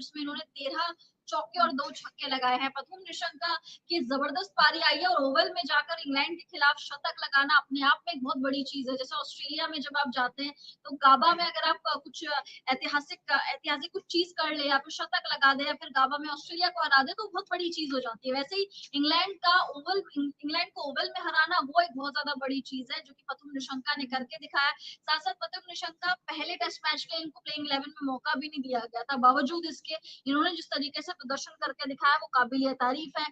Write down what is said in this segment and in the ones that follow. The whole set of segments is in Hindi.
जिसमें इन्होंने 13 चौके और 2 छक्के लगाए हैं। प्रथुम निशंका की जबरदस्त पारी आई है और ओवल में जाकर इंग्लैंड के खिलाफ शतक लगाना अपने आप में एक बहुत बड़ी चीज है। जैसे ऑस्ट्रेलिया में जब आप जाते हैं तो गाबा में अगर आप कुछ ऐतिहासिक कुछ चीज कर ले या फिर शतक लगा दे या फिर गाबा में ऑस्ट्रेलिया को हरा दे तो बहुत बड़ी चीज हो जाती है। वैसे ही इंग्लैंड को ओवल में हराना वो एक बहुत ज्यादा बड़ी चीज है जो कि प्रथुम निशंका ने करके दिखाया। साथ साथ प्रथुम निशंका पहले टेस्ट मैच के इनको प्लेइंग 11 में मौका भी नहीं दिया गया था, बावजूद इसके इन्होंने जिस तरीके से प्रदर्शन करके दिखाया वो काबिलियत तारीफ है।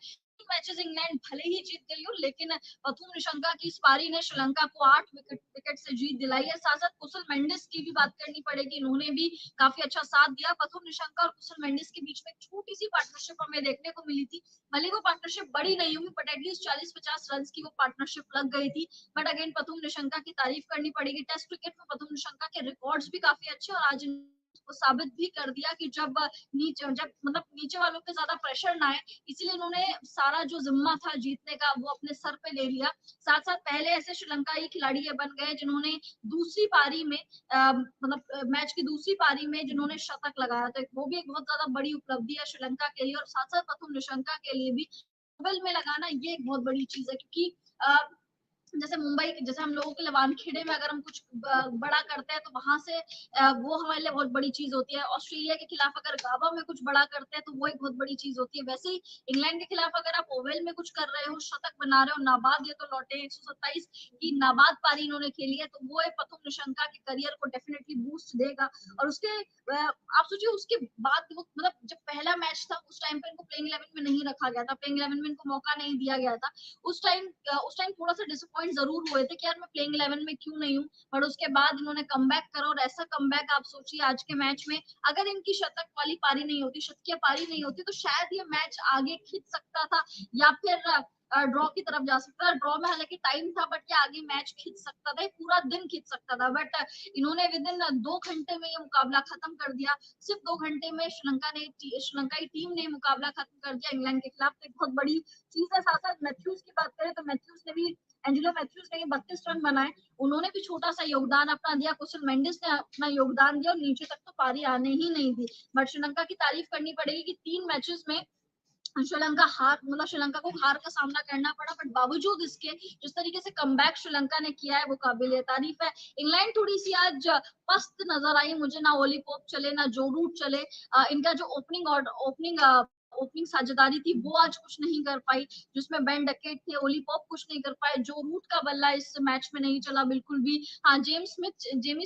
मैचेस इंग्लैंड भले ही जीत गई हो लेकिन प्रथुम निशंका की इस पारी ने श्रीलंका को 8 विकेट से जीत दिलाई है। साथ साथ कुशल मेंडिस की भी बात करनी पड़ेगी, इन्होंने भी काफी अच्छा साथ दिया। प्रथुम निशंका और कुशल मेंडिस के बीच में एक छोटी सी पार्टनरशिप हमें देखने को मिली थी, भले वो पार्टनरशिप बड़ी नहीं हुई बट एटलीस्ट 40-50 रन की वो पार्टनरशिप लग गई थी। बट अगेन प्रथुम निशंका की तारीफ करनी पड़ेगी, टेस्ट क्रिकेट में प्रथुम निशंका के रिकॉर्ड्स भी काफी अच्छे और आज को साबित भी कर दिया कि जब नीचे वालों पे ज्यादा प्रेशर ना आए, इसीलिए इन्होंने सारा जो जिम्मा था जीतने का वो अपने सर पे ले लिया। साथ साथ पहले ऐसे श्रीलंकाई खिलाड़ी ये बन गए जिन्होंने दूसरी पारी में मैच की दूसरी पारी में जिन्होंने शतक लगाया, तो वो भी एक बहुत ज्यादा बड़ी उपलब्धि है श्रीलंका के लिए। और साथ साथ प्रथुम निशंका के लिए भी ओवल में लगाना ये एक बहुत बड़ी चीज है, क्योंकि जैसे हम लोगों के लिए वानखेड़े में अगर हम कुछ बड़ा करते हैं तो वहां से वो हमारे लिए बहुत बड़ी चीज होती है। ऑस्ट्रेलिया के खिलाफ अगर गाबा में कुछ बड़ा करते हैं तो वो एक बहुत बड़ी चीज होती है। वैसे ही इंग्लैंड के खिलाफ अगर आप ओवल में कुछ कर रहे हो, शतक बना रहे हो, नाबाद ये तो लौटे 127 की नाबाद पारी इन्होंने खेली है, तो वो प्रथुम निशंका के करियर को डेफिनेटली बूस्ट देगा। और उसके आप सोचिए उसके बाद जब पहला मैच था उस टाइम पे इनको प्लेइंग 11 में नहीं रखा गया था, प्लेइंग 11 में इनको मौका नहीं दिया गया था। उस टाइम थोड़ा सा डिसअपॉइंट जरूर हुए थे कि यार मैं प्लेइंग 11 में क्यों नहीं हूँ, बट उसके बाद इन्होंने कमबैक करा और ऐसा कमबैक आप सोचिए आज के मैच में अगर इनकी शतक वाली पारी नहीं होती, शतकीय पारी नहीं होती, तो शायद ये मैच आगे खींच सकता था या फिर ड्रॉ की तरफ जा सकता था। ड्रॉ में हालांकि टाइम था बट ये आगे मैच खींच सकता था, पूरा दिन खींच सकता था, बट इन्होंने विद इन 2 घंटे में ये मुकाबला खत्म कर दिया। सिर्फ 2 घंटे में श्रीलंकाई टीम ने मुकाबला खत्म कर दिया इंग्लैंड के खिलाफ, तो बहुत बड़ी चीज है। साथ साथ मैथ्यूज की बात करें तो एंजेलो मैथ्यूज ने 32 रन बनाए, उन्होंने भी छोटा सा योगदान अपना दिया। कुशल मेंडिस ने अपना योगदान दिया और नीचे तक तो पारी आने ही नहीं दी। बट श्रीलंका की तारीफ करनी पड़ेगी कि 3 मैचेस में श्रीलंका को हार का सामना करना पड़ा, बट बावजूद इसके जिस तरीके से कमबैक श्रीलंका ने किया है वो काबिल तारीफ है। इंग्लैंड थोड़ी सी आज पस्त नजर आई मुझे, ना ओली पोप चले ना जो रूट चले, इनका जो ओपनिंग साझेदारी थी वो आज कुछ नहीं कर पाई, जिसमें बेन डकेट थे, ओली पॉप कुछ नहीं कर पाए, जो रूट का बल्ला इस मैच में नहीं चला बिल्कुल भी। हाँ, जेमी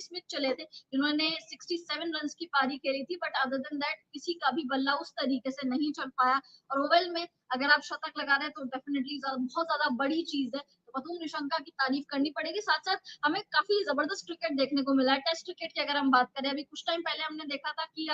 स्मिथ चले थे जिन्होंने 67 रन की पारी खेली थी, बट अदर देन दैट किसी का भी बल्ला उस तरीके से नहीं चल पाया। और ओवल में अगर आप शतक लगा रहे हैं तो डेफिनेटली बहुत ज्यादा बड़ी चीज है, तो प्रथुम निशंका की तारीफ करनी पड़ेगी। साथ साथ हमें काफी जबरदस्त क्रिकेट देखने को मिला है। टेस्ट क्रिकेट की अगर हम बात करें, अभी कुछ टाइम पहले हमने देखा था कि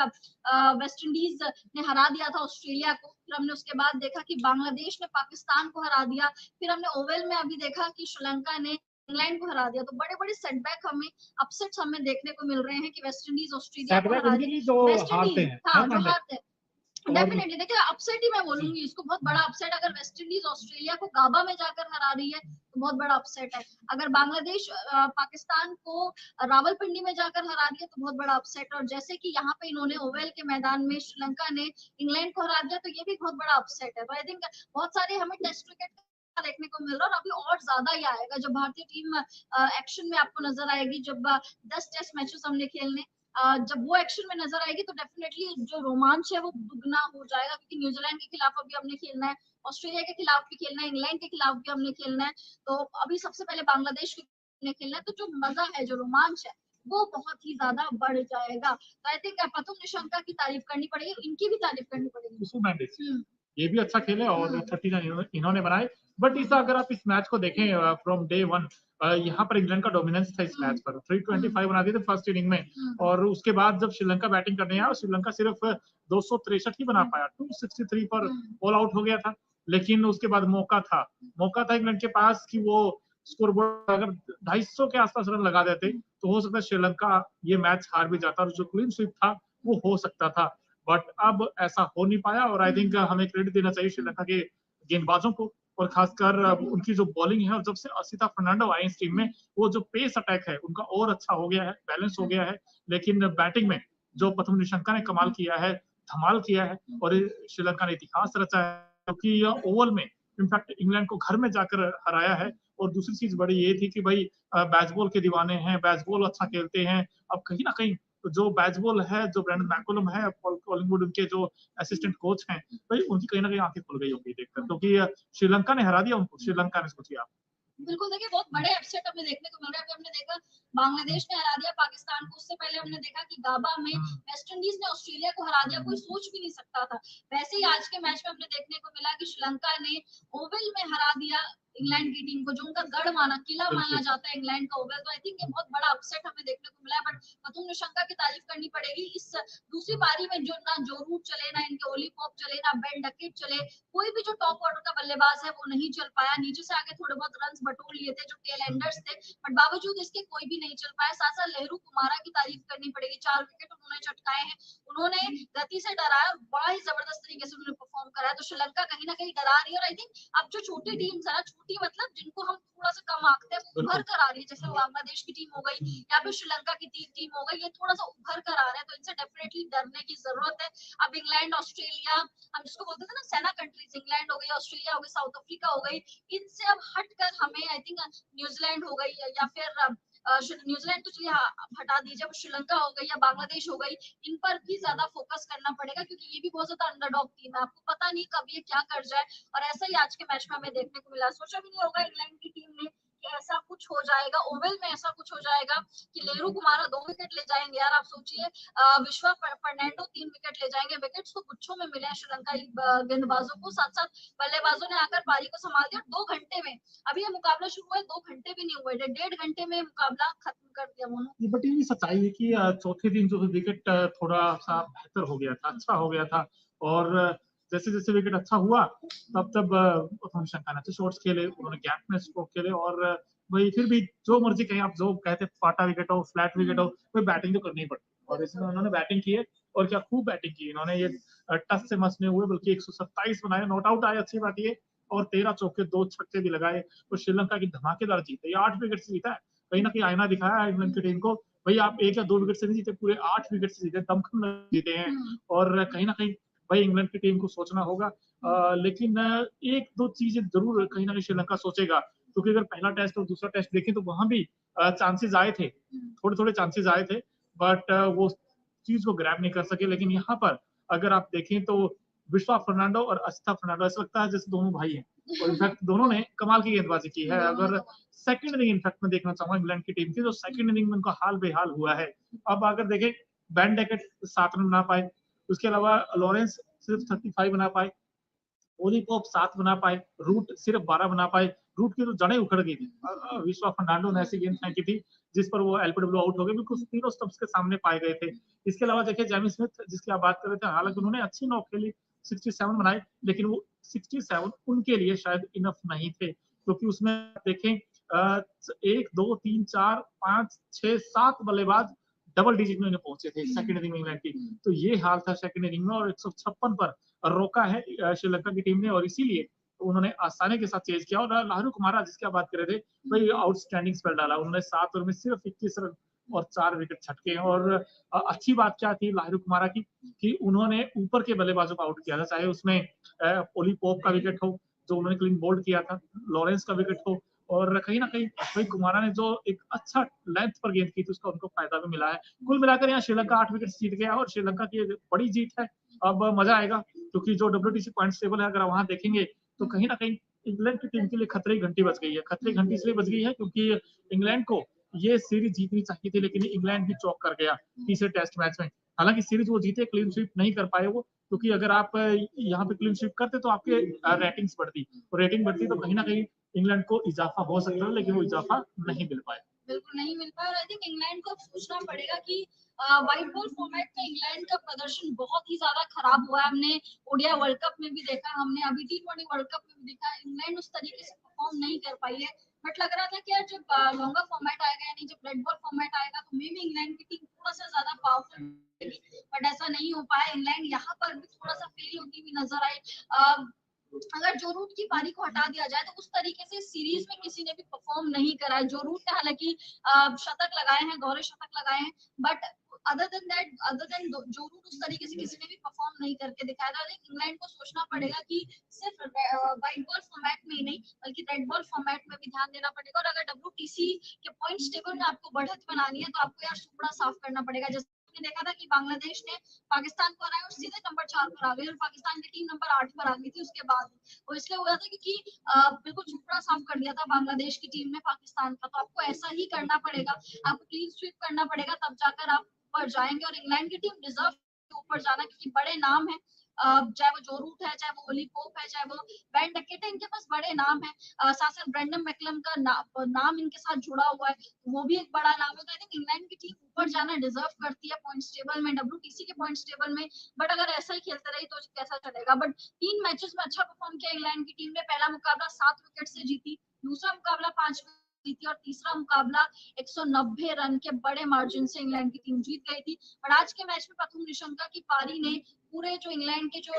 वेस्ट इंडीज ने हरा दिया था ऑस्ट्रेलिया को, फिर हमने उसके बाद देखा कि बांग्लादेश ने पाकिस्तान को हरा दिया, फिर हमने ओवल में अभी देखा कि श्रीलंका ने इंग्लैंड को हरा दिया। तो बड़े बड़े सेटबैक अपसेट्स हमें देखने को मिल रहे हैं कि वेस्ट इंडीज ऑस्ट्रेलिया को हरा दिया, वेस्ट इंडीज हाँ जो हारते हैं डेफिनेटली। देखिए अपसेट ही मैं बोलूंगी इसको, बहुत बड़ा अपसेट। अगर वेस्ट इंडीज ऑस्ट्रेलिया को गाबा में जाकर हरा रही है तो बहुत बड़ा अपसेट है। अगर बांग्लादेश पाकिस्तान को रावलपिंडी में जाकर हरा रही है तो बहुत बड़ा अपसेट है। और जैसे कि यहाँ पे इन्होंने ओवल के मैदान में श्रीलंका ने इंग्लैंड को हरा दिया तो ये भी बहुत बड़ा अपसेट है। तो आई थिंक बहुत सारे हमें टेस्ट क्रिकेट देखने को मिल रहा है और अभी और ज्यादा ही आएगा जब भारतीय टीम एक्शन में आपको नजर आएगी। जब 10 टेस्ट मैचेस हमने खेलने, जब वो एक्शन में नजर आएगी तो डेफिनेटली जो रोमांच है वो दुगना हो जाएगा, क्योंकि न्यूजीलैंड के खिलाफ अभी हमने खेलना है, ऑस्ट्रेलिया के खिलाफ भी खेलना है, इंग्लैंड के खिलाफ भी हमने खेलना है, तो अभी सबसे पहले बांग्लादेश के खेलना है, तो जो मजा है, जो रोमांच है वो बहुत ही ज्यादा बढ़ जाएगा। तो आई थिंक प्रथुम निशंका की तारीफ करनी पड़ेगी, इनकी भी तारीफ करनी पड़ेगी। ये भी अच्छा खेले और 30 रन इन्होंने बनाए। बट इस अगर आप इस मैच को देखें फ्रॉम डे वन, यहाँ पर इंग्लैंड का डोमिनेंस था इस मैच पर, 325 बना दिए थे फर्स्ट इनिंग में, और उसके बाद जब श्रीलंका बैटिंग करने आया श्रीलंका सिर्फ 263 ही बना पाया, 263 पर ऑल आउट हो गया था। लेकिन उसके बाद मौका था इंग्लैंड के पास कि वो स्कोर बोर्ड अगर 250 के आसपास रन लगा देते तो हो सकता है श्रीलंका ये मैच हार भी जाता, और जो क्लीन स्वीप था वो हो सकता था, बट अब ऐसा हो नहीं पाया। और आई थिंक हमें क्रेडिट देना चाहिए श्रीलंका के गेंदबाजों को, और खासकर उनकी जो बॉलिंग है, और जब से असिता फर्नांडो आए इस टीम में, वो जो पेस अटैक है उनका और अच्छा हो गया है, बैलेंस हो गया है। लेकिन बैटिंग में जो प्रथुम निशंका ने कमाल किया है, धमाल किया है और श्रीलंका ने इतिहास रचा है, क्योंकि ओवल में इनफैक्ट इंग्लैंड को घर में जाकर हराया है। और दूसरी चीज बड़ी ये थी कि भाई बेसबॉल के दीवाने हैं, बेसबॉल अच्छा खेलते हैं। अब कहीं ना कहीं जो बेसबॉल है, जो ब्रेंडन मैकुलम है, पॉल कॉलिंगवुड उनके जो असिस्टेंट कोच हैं, भाई उनकी कहीं ना कहीं आंखें खुल गई होंगी देखकर, क्योंकि श्रीलंका ने हरा दिया उनको। श्रीलंका ने, सोचिए आप। बिल्कुल, देखिए बहुत बड़े अपसेट हमें देखने को मिल रहा है। अभी हमने देखा बांग्लादेश ने हरा दिया पाकिस्तान को, उससे पहले हमने देखा कि गाबा में वेस्ट इंडीज ने ऑस्ट्रेलिया को हरा दिया, कोई सोच भी नहीं सकता था। वैसे ही आज के मैच में हमने देखने को मिला कि श्रीलंका ने ओवल में हरा दिया इंग्लैंड की टीम को, जो उनका गढ़ माना, किला माना जाता है इंग्लैंड का ओवल। तो आई थिंक ये बहुत बड़ा अपसेट हमें देखने को मिला है। बट पतुम निशंका की तारीफ करनी पड़ेगी, इस दूसरी पारी में जो ना जो रूट चले, ना इनके ओली पॉप चले, ना बेन डकेट चले, कोई भी जो टॉप ऑर्डर का बल्लेबाज है वो नहीं चल पाया। नीचे से आके थोड़े बहुत रन बटोर लिए थे जो टेल एंडर्स थे, बट बावजूद इसके कोई भी नहीं चल पाया। साथ साथ लहरू कुमारा की तारीफ करनी पड़ेगी, 4 विकेट उन्होंने चटकाए हैं, उन्होंने गति से डराया, बड़ा ही जबरदस्त तरीके से उन्होंने परफॉर्म करा है। तो श्रीलंका कहीं ना कहीं डरा रही है, और आई थिंक अब जो छोटी टीम्स है ना, छोटी मतलब जिनको हम थोड़ा सा कम आंकते हैं, वो उभर कर आ रही है। जैसे बांग्लादेश की टीम हो गई या फिर श्रीलंका की टीम हो गई, ये थोड़ा सा उभर कर आ रहे हैं, तो इनसे डेफिनेटली डरने की जरूरत है। अब इंग्लैंड, ऑस्ट्रेलिया, हम जिसको बोलते थे ना सेना कंट्रीज, इंग्लैंड हो गई, ऑस्ट्रेलिया हो गई, साउथ अफ्रीका हो गई, इनसे अब हटकर हमें आई थिंक न्यूजीलैंड हो गई या फिर न्यूजीलैंड तो चलिए हटा दीजिए, अब श्रीलंका हो गई या बांग्लादेश हो गई, इन पर भी ज्यादा फोकस करना पड़ेगा, क्योंकि ये भी बहुत ज्यादा अंडरडॉग टीम है। आपको पता नहीं कब ये क्या कर जाए, और ऐसा ही आज के मैच में हमें देखने को मिला। सोचा भी नहीं होगा इंग्लैंड की टीम ने कि ऐसा कुछ हो जाएगा, ओवल में ऐसा कुछ हो जाएगा कि लेरू कुमारा 2 विकेट ले जाएंगे। यार आप सोचिए, विश्वा फर्नांडो 3 विकेट ले जाएंगे। विकेट्स तो गुच्छों में मिले हैं श्रीलंकाई गेंदबाजों को, साथ साथ बल्लेबाजों ने आकर पारी को संभाल दिया 2 घंटे में। अभी ये मुकाबला शुरू हुआ है, 2 घंटे भी नहीं हुए, 1.5 घंटे में मुकाबला खत्म कर दिया उन्होंने। बट ये भी सच्चाई है कि चौथे दिन जो विकेट थोड़ा सा बेहतर हो गया था, अच्छा हो गया था। और जैसे जैसे विकेट अच्छा हुआ, तब तब उन्होंने शंका ने अच्छे शॉट्स खेले, उन्होंने गैप में स्ट्रोक खेले। और वही फिर भी जो मर्जी कहीं आप जो कहते फाटा विकेट हो, फ्लैट विकेट हो, वही बैटिंग तो करनी ही पड़ती। और इसमें उन्होंने बैटिंग की है, और क्या खूब बैटिंग की इन्होंने। ये टस से मस में हुए, बल्कि 127 बनाए, नॉट आउट आए, अच्छी बात ये। और 13 चौके, 2 छक्के भी लगाए। तो श्रीलंका की धमाकेदार जीत है, ये 8 विकेट से जीता है। कहीं ना कहीं आईना दिखाया है इंग्लैंड की टीम को, भाई आप 1 या 2 विकेट से नहीं जीते, पूरे 8 विकेट से जीते, दमखम जीते हैं। और कहीं ना कहीं भाई इंग्लैंड की टीम को सोचना होगा। लेकिन एक दो चीजें जरूर कहीं ना कहीं श्रीलंका सोचेगा, क्योंकि अगर पहला टेस्ट और दूसरा टेस्ट देखें तो वहां भी चांसेस आए थे, थोड़े थोड़े चांसेस आए थे, बट वो चीज को ग्रैब नहीं कर सके। लेकिन यहाँ पर अगर आप देखें तो विश्वा फर्नांडो और अस्था फर्नांडो, ऐसा लगता है जैसे दोनों भाई हैं। और इनफैक्ट दोनों ने कमाल की गेंदबाजी की है। अगर सेकंड इनिंग इनफैक्ट में देखना चाहूंगा इंग्लैंड की टीम की, तो सेकंड इनिंग में उनका हाल बेहाल हुआ है। अब अगर देखें, बेन डेकेट 7 रन बना पाए, उसके अलावा लॉरेंस सिर्फ 35 बना पाए, ओली पोप 7 बना पाए, रूट सिर्फ 12 बना पाए। रूट की तो जड़ें उखड़ गई थी। विश्वा फर्नांडो ने ऐसी गेंद फेंकी थी जिस पर वो एलपीडब्ल्यू आउट हो गए, बिल्कुल तीनों स्टंप्स के सामने पाए गए थे। इसके अलावा देखिए जेमी स्मिथ जिसकी आप बात कर रहे थे, हालांकि उन्होंने अच्छी नॉक खेली, 67 बनाए, लेकिन वो 67 उनके लिए शायद इनफ नहीं थे, क्योंकि उसमें देखें 1 2 3 4 5 6 7 बल्लेबाज डबल डिजिट में पहुंचे थे सेकंड इनिंग में इंग्लैंड की। तो ये हाल था सेकंड इनिंग में, और 156 पर रोका है श्रीलंका की टीम ने, और इसीलिए उन्होंने आसानी के साथ चेज किया। और लाहरू कुमारा जिसकी आप बात कर रहे थे, वही आउटस्टैंडिंग स्पेल डाला उन्होंने, 7 ओवर में सिर्फ 21 रन और 4 विकेट छटके। और अच्छी बात क्या थी लाहरू कुमारा की, कि उन्होंने ऊपर के बल्लेबाजों को आउट किया था, चाहे उसमें ओली पोप का विकेट हो जो उन्होंने क्लीन बोल्ड किया था, लॉरेंस का विकेट हो, और कहीं ना कहीं भाई कुमारा ने जो एक अच्छा लेंथ पर गेंद की थी, उसका उनको फायदा भी मिला है। कुल मिलाकर यहाँ श्रीलंका 8 विकेट जीत गया, और श्रीलंका की बड़ी जीत है। अब मजा आएगा, क्योंकि जो WTC पॉइंट्स टेबल है अगर वहां देखेंगे, तो कहीं ना कहीं इंग्लैंड की टीम के लिए खतरे की घंटी बज गई है। खतरे की घंटी इसलिए बज गई है क्योंकि इंग्लैंड को ये सीरीज जीतनी चाहिए थी, लेकिन इंग्लैंड भी चौक कर गया तीसरे टेस्ट मैच में। हालांकि सीरीज वो जीते, क्लीन स्वीप नहीं कर पाए वो, क्योंकि अगर आप यहाँ पे क्लीन स्वीप करते तो आपके रेटिंग्स बढ़ती, और रेटिंग बढ़ती तो कहीं ना कहीं इंग्लैंड को इजाफा हो सकता है, लेकिन वो इजाफा नहीं मिल पाया। बिल्कुल नहीं मिल पाया, और आई थिंक इंग्लैंड को अब सोचना पड़ेगा कि व्हाइट बॉल फॉर्मेट में इंग्लैंड का प्रदर्शन बहुत ही ज्यादा खराब हुआ है। हमने ओडीआई वर्ल्ड कप में भी देखा, हमने अभी T20 वर्ल्ड कप में भी देखा, इंग्लैंड उस तरीके से परफॉर्म नहीं कर पाई है। बट लग रहा था कि यार जब लॉन्गर फॉर्मेट आएगा, यानी जब रेड बॉल फॉर्मेट आएगा, तो मे भी इंग्लैंड की टीम थोड़ा सा ज्यादा पावरफुल, बट ऐसा नहीं हो पाया। इंग्लैंड यहाँ पर भी थोड़ा सा फेल होती हुई नजर आई। अगर जो रूट की पारी को हटा दिया जाए तो उस तरीके से सीरीज में किसी ने भी परफॉर्म नहीं करा है। जो रूट ने हालांकि शतक लगाए हैं, गौरव शतक लगाए हैं, बट अदर देन जो रूट उस तरीके से किसी ने भी परफॉर्म नहीं करके दिखाया था। इंग्लैंड को सोचना पड़ेगा कि सिर्फ व्हाइट बॉल फॉर्मेट में ही नहीं बल्कि रेड बॉल फॉर्मेट में भी ध्यान देना पड़ेगा। और अगर WTC के पॉइंट्स टेबल में आपको बढ़त बनानी है तो आपको यार सुपड़ा साफ करना पड़ेगा। जैसे देखा था कि बांग्लादेश ने पाकिस्तान को हराया और सीधे नंबर 4 पर आ गई और पाकिस्तान की टीम नंबर 8 पर आ गई थी उसके बाद। वो इसलिए हुआ था क्योंकि बिल्कुल सुपड़ा साफ कर दिया था बांग्लादेश की टीम ने पाकिस्तान का। तो आपको ऐसा ही करना पड़ेगा, आपको क्लीन स्वीप करना पड़ेगा, तब जाकर आप ऊपर जाएंगे। और इंग्लैंड की टीम डिजर्व ऊपर जाना क्योंकि बड़े नाम है, चाहे वो जो रूट है, चाहे वो ओली पोप है, चाहे वो बेन डकेट है, इनके पास बड़े नाम है। साथ साथ ब्रेंडन मैकलम का नाम इनके साथ जुड़ा हुआ है, वो भी एक बड़ा नाम है। तो आई थिंक इंग्लैंड की टीम ऊपर जाना डिजर्व करती है पॉइंट्स टेबल में, WTC के पॉइंट्स टेबल में। बट अगर ऐसा ही खेलते रही तो कैसा चलेगा। बट 3 मैचेस में अच्छा परफॉर्म किया इंग्लैंड की टीम ने। पहला मुकाबला 7 विकेट से जीती, दूसरा मुकाबला 5 जीती और तीसरा मुकाबला 190 रन के बड़े मार्जिन से इंग्लैंड की टीम जीत गई थी। और आज के मैच में प्रथम निशंका की पारी ने पूरे जो इंग्लैंड के जो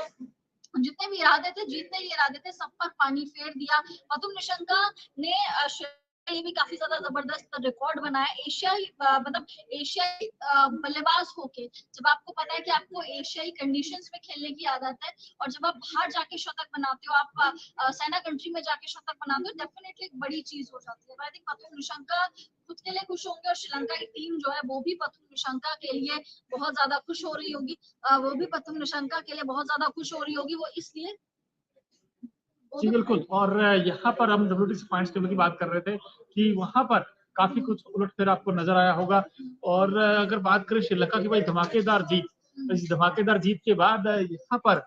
जितने भी इरादे थे, जीतने के इरादे थे, सब पर पानी फेर दिया। प्रथम निशंका ने ये भी काफी ज्यादा जबरदस्त रिकॉर्ड बनाया। एशियाई मतलब एशियाई बल्लेबाज होके जब आपको पता है कि आपको एशियाई कंडीशंस में खेलने की आदत है और जब आप बाहर जाके शतक बनाते हो, आप सेना कंट्री में जाके शतक बनाते हो, डेफिनेटली एक बड़ी चीज हो जाती है। आई थिंक प्रथम निशंका खुद के लिए खुश होंगे और श्रीलंका की टीम जो है वो भी प्रथम निशंका के लिए बहुत ज्यादा खुश हो रही होगी। वो भी प्रथम निशंका के लिए बहुत ज्यादा खुश हो रही होगी। वो इसलिए जी बिल्कुल। और यहाँ पर हम WTC पॉइंट्स टेबल की बात कर रहे थे कि वहां पर काफी कुछ उलटफेर आपको नजर आया होगा। और अगर बात करें श्रीलंका की भाई धमाकेदार जीत, इस धमाकेदार जीत के बाद यहाँ पर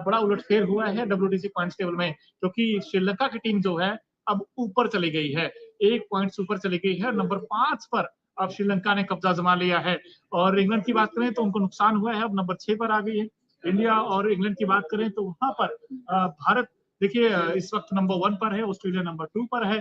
बड़ा उलटफेर हुआ है WTC पॉइंट्स टेबल में, क्योंकि श्रीलंका की टीम जो है अब ऊपर चली गई है, 1 पॉइंट ऊपर चली गई है। नंबर 5 पर अब श्रीलंका ने कब्जा जमा लिया है। और इंग्लैंड की बात करें तो उनको नुकसान हुआ है, अब नंबर 6 पर आ गई है। इंडिया और इंग्लैंड की बात करें तो वहां पर भारत देखिए इस वक्त नंबर 1 पर है, ऑस्ट्रेलिया नंबर 2 पर है।